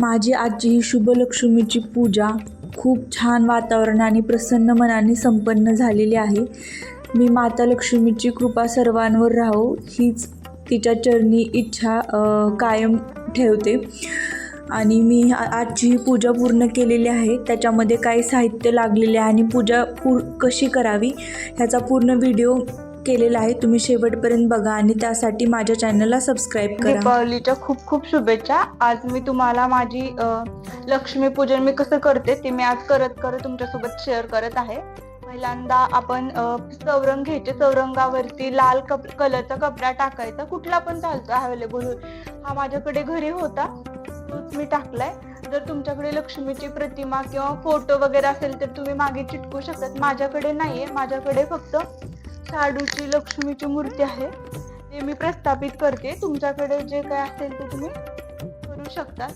माझी आजची ही शुभलक्ष्मीची पूजा खूप छान वातावरण आणि प्रसन्न मनाने संपन्न झालेली आहे. मी माता लक्ष्मीची कृपा सर्वांवर राहो हीच तिच्या चरणी इच्छा कायम ठेवते. आणि मी आजची ही पूजा पूर्ण केलेली आहे. त्याच्यामध्ये काही साहित्य लागलेले आहे आणि पूजा कशी करावी ह्याचा पूर्ण व्हिडिओ केलेला आहे. तुम्ही शेवटपर्यंत बघा आणि त्यासाठी माझ्या चॅनलला सबस्क्राईब करा. दीपावलीच्या खूप खूप शुभेच्छा. आज मी तुम्हाला माझी लक्ष्मीपूजन मी कसं करते ते मी आज करत तुमच्यासोबत शेअर करत आहे. पहिल्यांदा आपण चौरंग घ्यायचे. चौरंगावरती लाल कलरचा कपडा टाकायचा, कुठला पण चालतो अवेलेबल. हा माझ्याकडे घरी होता तोच मी टाकलाय. जर तुमच्याकडे लक्ष्मीची प्रतिमा किंवा फोटो वगैरे असेल तर तुम्ही मागे चिटकू शकतात. माझ्याकडे नाहीये, माझ्याकडे फक्त शाडूची लक्ष्मीची मूर्ती आहे, ते मी प्रस्थापित करते. तुमच्याकडे जे काय असेल ते तुम्ही करू शकतात.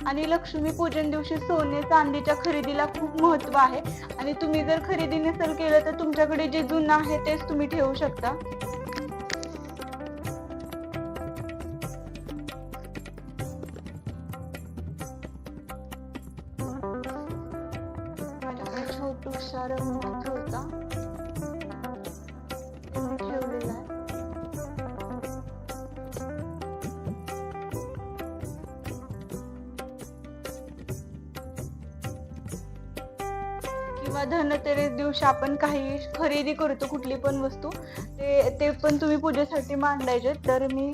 आणि लक्ष्मी पूजन दिवशी सोने चांदीच्या खरेदीला खूप महत्व आहे. आणि तुम्ही जर खरेदी नसेल केलं तर तुमच्याकडे जे जुनं आहे तेच तुम्ही ठेवू शकता. माझ्याकडे छोटूसा रंग होता ठेवलेला आहे. किंवा धनतेरस दिवशी आपण काही खरेदी करतो कुठली पण वस्तू, ते पण तुम्ही पूजेसाठी मांडायचे. तर मी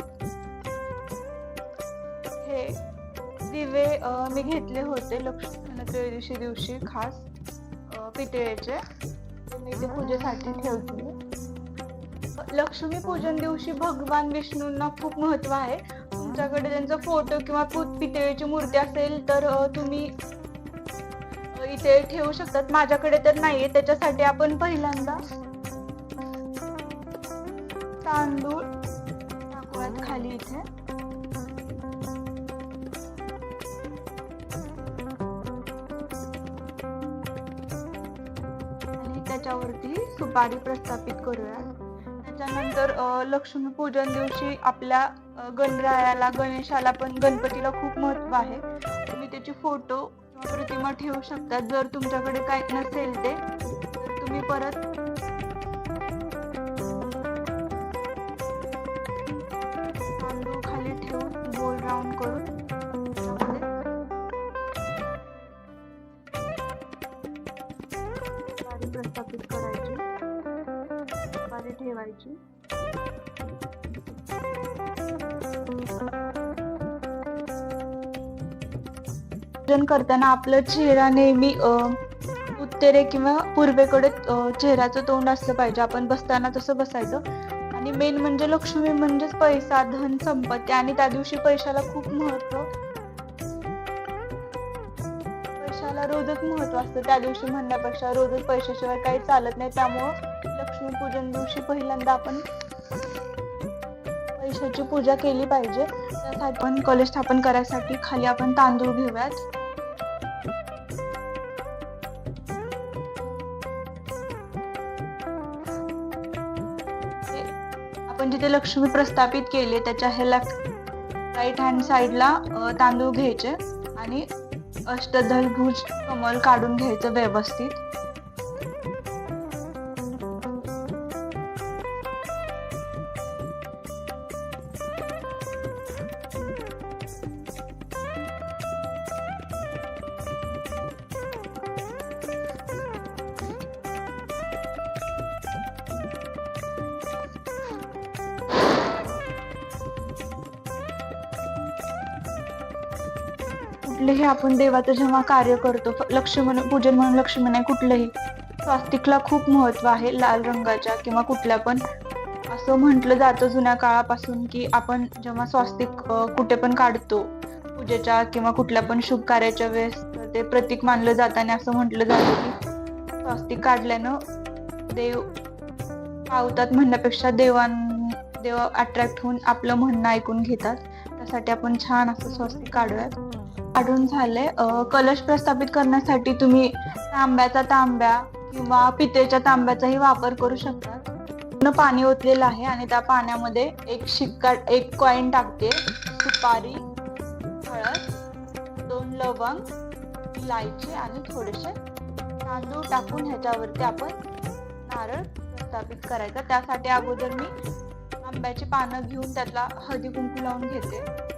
हे दिवे मी घेतले होते धनत्रयोदशी दिवशी खास पितळेचे, मी ते पूजेसाठी ठेवते. लक्ष्मी पूजन दिवशी भगवान विष्णूंना खूप महत्व आहे. तुमच्याकडे त्यांचा फोटो किंवा पितळेची मूर्ती असेल तर तुम्ही इथे ठेवू शकतात. माझ्याकडे तर नाहीये, त्याच्यासाठी आपण पहिल्यांदा तांदूळ टाकूयात खाली इथे. आणि त्याच्यावरती सुपारी प्रस्थापित करूया. त्याच्यानंतर लक्ष्मी पूजन दिवशी आपल्या गणरायाला गणेशाला पण गणपतीला खूप महत्व आहे. तुम्ही त्याची फोटो प्रतिमा ठेवू शकतात. जर तुमच्याकडे काही नसेल ते तर तुम्ही परत तांदूळ खाली ठेवून गोल राऊंड करून सुपारी प्रस्थापित करायची, सुपारी ठेवायची. पूजन करताना आपलं चेहरा नेहमी उत्तरे किंवा पूर्वेकडे चेहऱ्याचं तोंड असलं पाहिजे. आपण बसताना तसं बसायचं. आणि मेन म्हणजे लक्ष्मी म्हणजेच पैसा, धन, संपत्ती. आणि त्या दिवशी पैशाला खूप महत्व, पैशाला रोजच महत्व असतं. त्या दिवशी म्हणण्यापेक्षा रोजच पैशाशिवाय काही चालत नाही. त्यामुळं लक्ष्मी पूजन दिवशी पहिल्यांदा आपण पैशाची पूजा केली पाहिजे. त्यासाठी आपण कलश स्थापन करायसाठी खाली आपण तांदूळ घेऊयात. आपण जिथे लक्ष्मी प्रस्थापित केली त्याच्या ह्याला राईट हँड साईडला तांदूळ घ्यायचे आणि अष्टदलभुज कमल काढून घ्यायचं व्यवस्थित. कुठलेही आपण देवाचं जेव्हा कार्य करतो, लक्ष्मी पूजन म्हणून लक्ष्मी नाही, कुठलंही स्वास्तिकला खूप महत्व आहे. लाल रंगाच्या किंवा कुठल्या पण, असं म्हटलं जातं जुन्या काळापासून की आपण जेव्हा स्वास्तिक कुठे पण काढतो पूजेच्या किंवा कुठल्या पण शुभ कार्याच्या वेळेस ते प्रतीक मानलं जातं. आणि असं म्हटलं जातं की स्वास्तिक काढल्यानं देव पावतात म्हणण्यापेक्षा देव अट्रॅक्ट होऊन आपलं म्हणणं ऐकून घेतात. त्यासाठी आपण छान असं स्वास्तिक काढूयात. काढून झाले. कलश प्रस्थापित करण्यासाठी तुम्ही तांब्या किंवा पितळेच्या तांब्याचाही वापर करू शकता. पूर्ण पाणी ओतलेलं आहे आणि त्या पाण्यामध्ये एक कॉईन टाकते, सुपारी, हळद लवंग, इलायची आणि थोडेसे तांदूळ टाकून ह्याच्यावरती आपण नारळ प्रस्थापित करायचा. त्यासाठी अगोदर मी आंब्याची पानं घेऊन त्यातला हळदी कुंकू लावून घेते.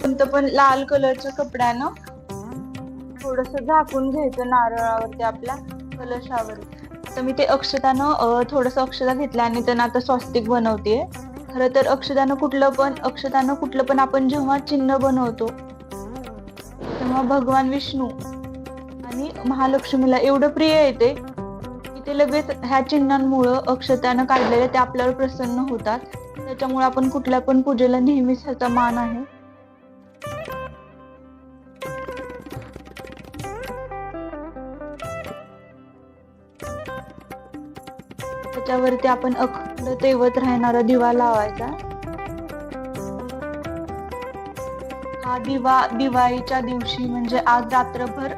कोणतं पण लाल कलरच्या कपड्यानं थोडस झाकून घ्यायचं नारळावरती आपल्या कलशावर. आता मी ते अक्षतानं थोडस अक्षता घेतलं आणि त्यांना आता स्वस्तिक बनवतेय. खरं तर अक्षतानं कुठलं पण आपण जेव्हा चिन्ह बनवतो तेव्हा भगवान विष्णू आणि महालक्ष्मीला एवढं प्रिय येते की ते लगेच ह्या चिन्हांमुळं अक्षतानं काढलेले ते आपल्यावर प्रसन्न होतात. त्याच्यामुळे आपण कुठल्या पण पूजेला नेहमीच ह्याचा मान आहे. त्याच्यावरती आपण अखंड तेवत राहणारा दिवा लावायचा. हा दिवा दिवाळीच्या दिवशी म्हणजे आज रात्रभर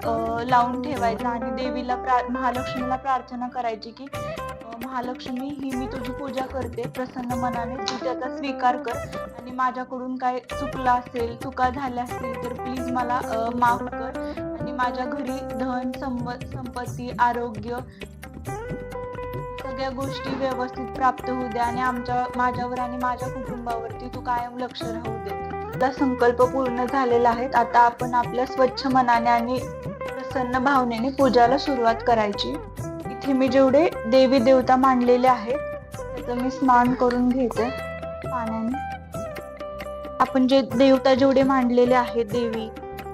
लावून ठेवायचा आणि देवीला महालक्ष्मीला प्रार्थना करायची की महालक्ष्मी, ही मी तुझी पूजा करते प्रसन्न मनाने, तू त्याचा स्वीकार कर आणि माझ्याकडून काय चुकलं असेल, चुका झाल्या असतील तर प्लीज मला माफ कर आणि माझ्या घरी धन संपत्ती, आरोग्य सगळ्या गोष्टी व्यवस्थित प्राप्त होऊ द्या आणि माझ्यावर आणि माझ्या कुटुंबावरती तू कायम लक्ष राहू दे. आपला संकल्प पूर्ण झालेला आहे. आता आपण आपल्या स्वच्छ मनाने आणि प्रसन्न भावनेने पूजाला सुरुवात करायची. इथे मी जेवढे देवी देवता मांडलेले आहेत त्याचं मी स्नान करून घेते पाण्याने. आपण जे देवता जेवढे मांडलेले आहेत, देवी,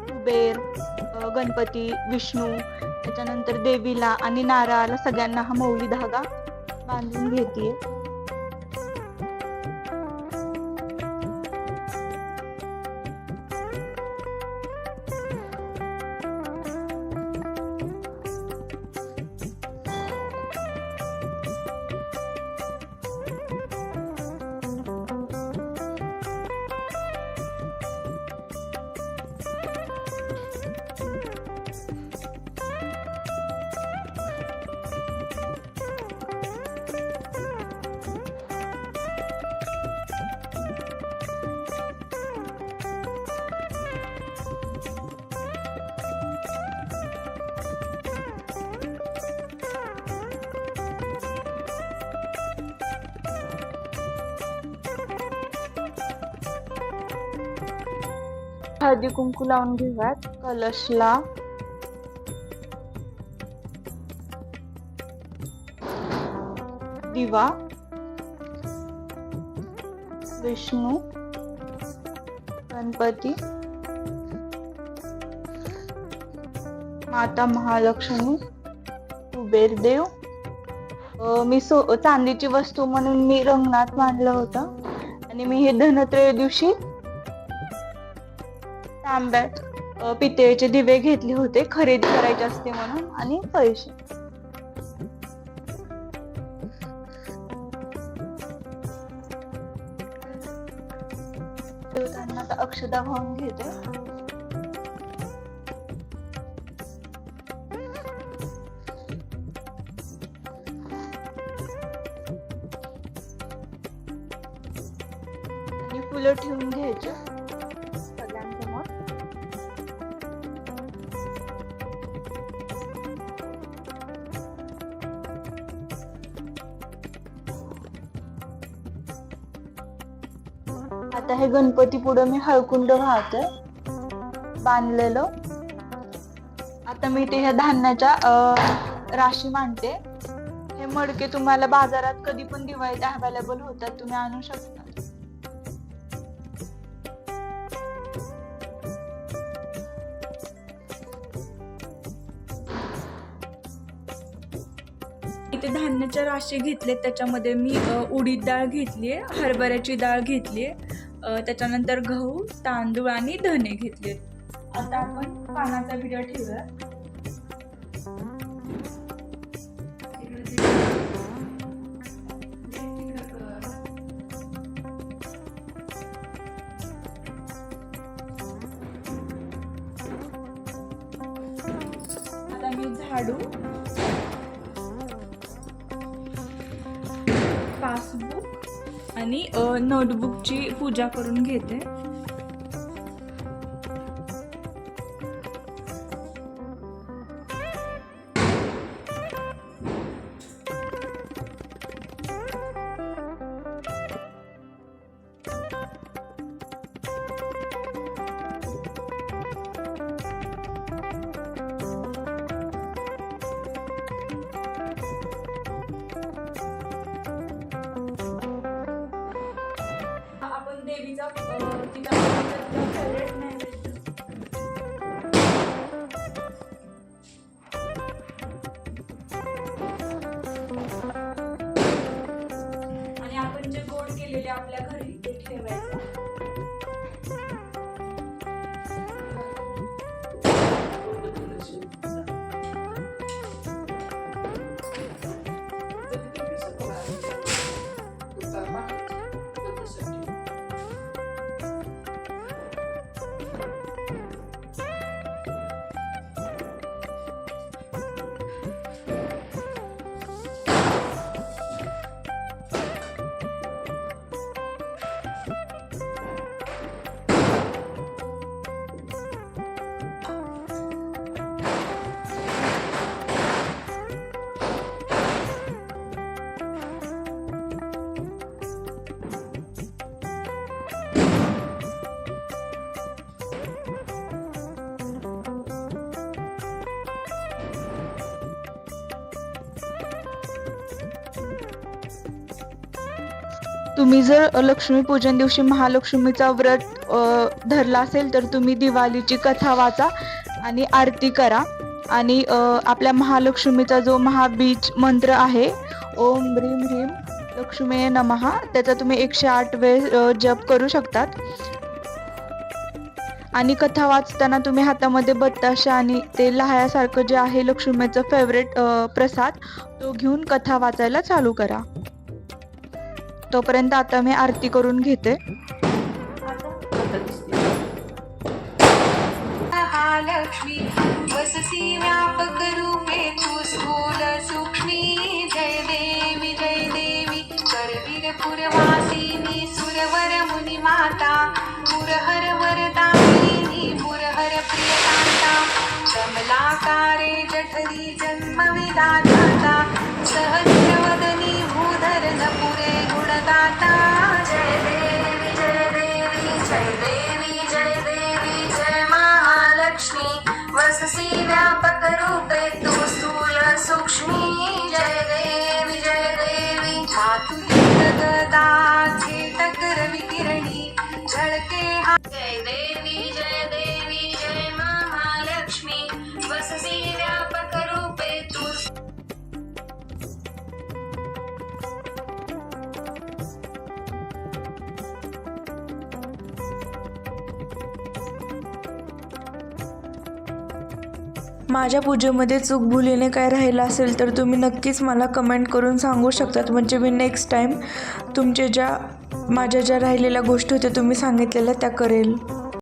कुबेर, गणपती, विष्णू, त्याच्यानंतर देवीला आणि नारळाला सगळ्यांना हा मौली धागा बांधून घेते. हळदी कुंकू लावून घेऊयात कलशला. दिवा, विष्णू, गणपती, माता महालक्ष्मी, कुबेर देव. मी चांदीची वस्तू म्हणून मी रंगनाथ मांडलं होतं आणि मी हे धनत्रयोदशी दिवशी तांब्यात पितळेचे दिवे घेतले होते खरेदी करायचे असते म्हणून आणि पैसे. देवतांना आता अक्षता वाहून घेते. आणि फुलं ठेवून घ्यायचे सगळ्यांसमोर. आता हे गणपती पुढे मी हळकुंड वाहते बांधलेलं. आता मी ते ह्या धान्याच्या राशी मांडते. हे मडके तुम्हाला बाजारात कधी पण दिवाळीत अवेलेबल होतात, तुम्ही आणू शकता. इथे धान्याच्या राशी घेतले, त्याच्यामध्ये मी उडीद डाळ घेतली आहे, हरभऱ्याची डाळ घेतली आहे, त्याच्यानंतर गहू, तांदूळ आणि धने घेतले. आता आपण पानाचा विडा ठेवूया. आता मी झाडू, पासबुक आणि नोटबुकची पूजा करून घेते. आपण देवीचा तिचा फेवरेट नैवेद्य आणि आपण जे गोड केलेले आपल्या घरी ते ठेवायचं. तुम्ही जर लक्ष्मीपूजन दिवशी महालक्ष्मीचा व्रत धरला असेल तर तुम्ही दिवाळीची कथा वाचा आणि आरती करा. आणि आपल्या महालक्ष्मीचा जो महाबीज मंत्र आहे, ओम ह्रीम ह्रीम लक्ष्मीये नमः, त्याचा तुम्ही 108 वेळ जप करू शकतात. आणि कथा वाचताना तुम्ही हातामध्ये बत्ताशा आणि ते लहायासारखं जे आहे लक्ष्मीचं फेवरेट प्रसाद, तो घेऊन कथा वाचायला चालू करा. तोपर्यंत आता मी आरती करून घेते. महालक्ष्मी वससी व्यापक रूपे तू स्थूल सूक्ष्मी, जय देवी करवीर पुरवासिनी सुरवर मुनी माता, पुरहर वरदायिनी पुरहर प्रियकांता, कमलाकारे जठरी जन्म विधाता, सहस्रवदनी भूधर पुरे गुणगाता, जय देवी जय महालक्ष्मी वससी व्यापक रूपे तू स्थूल सूक्ष्मी, जय देवी धातुली गदा चेतक रविकिरणी झळके हा, जय देवी जय महालक्ष्मी वससी व्यापक रूपे तू. माझ्या पूजेमध्ये चूक भुलीने काय राहिलं असेल तर तुम्ही नक्कीच मला कमेंट करून सांगू शकतात, म्हणजे मी नेक्स्ट टाईम माझ्या ज्या राहिलेल्या गोष्टी होत्या तुम्ही सांगितलेल्या त्या करेल.